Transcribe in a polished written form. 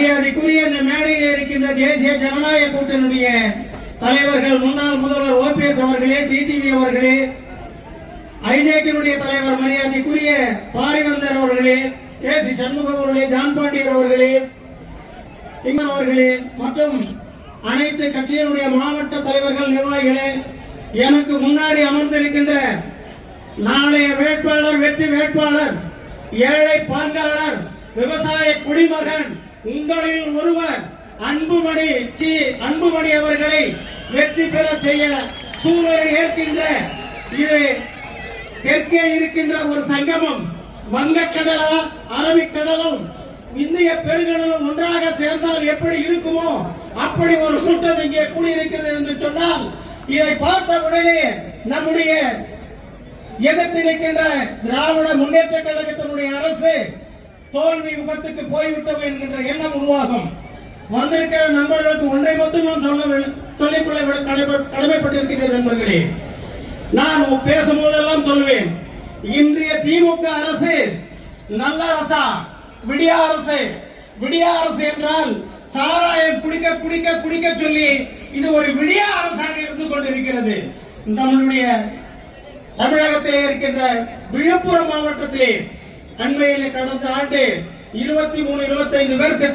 மரியாதைக்குரிய இந்த மேடையில் இருக்கின்ற தேசிய ஜனநாயக கூட்டணியுடைய தலைவர்கள், முன்னாள் முதல்வர் ஓபிஎஸ் அவர்களே, டிடிவி அவர்களே, ஐஜேகினுடைய தலைவர் மரியாதைக்குரிய பாரிவந்தர் அவர்களே, ஏசி சண்முகம் அவர்களே, ஜான் பாண்டியர் அவர்களே, அவர்களே மற்றும் அனைத்து கட்சியினுடைய மாவட்ட தலைவர்கள், நிர்வாகிகளே, எனக்கு முன்னாடி அமர்ந்திருக்கின்ற நாளைய வேட்பாளர், வெற்றி வேட்பாளர், ஏழை பங்காளர், விவசாய குடிமகன், உங்களில் ஒருவர் அன்புமணி அவர்களை வெற்றி பெற செய்ய சூழலை ஏற்கின்ற இது தெற்கே இருக்கின்ற ஒரு சங்கமம். வங்கக்கடலா, அரபிக்கடலும் இந்திய பெருங்கடலும் ஒன்றாக சேர்ந்தால் எப்படி இருக்குமோ அப்படி ஒரு கூட்டம் இங்கே கூடியிருக்கிறது என்று சொன்னால், இதை பார்த்த உடனே நம்முடைய எதிர்த்து நிற்கின்ற திராவிட முன்னேற்ற கழகத்தினுடைய அரசு தோல்வி முகத்துக்கு போய்விட்டோம் என்கின்ற எண்ணம் உருவாகும். வந்திருக்கிற நண்பர்களுக்கு ஒன்றை மட்டும் நான் சொல்லிக்கொள்ள கடமைப்பட்டிருக்கிறேன் நண்பர்களே. நான் பேசும்போதெல்லாம் சொல்லுவேன், இன்றைய திமுக அரசு நல்ல அரசா, விடியா அரசு. விடியா அரசு என்றால் சாராயம் குடிக்க குடிக்க குடிக்க சொல்லி இது ஒரு விடியா அரசாக இருந்து கொண்டிருக்கிறது. நம்மளுடைய தமிழகத்திலே இருக்கின்ற விழுப்புரம் மாவட்டத்திலே அண்மையிலே கடந்த ஆண்டு 23-25 பேர் செத்து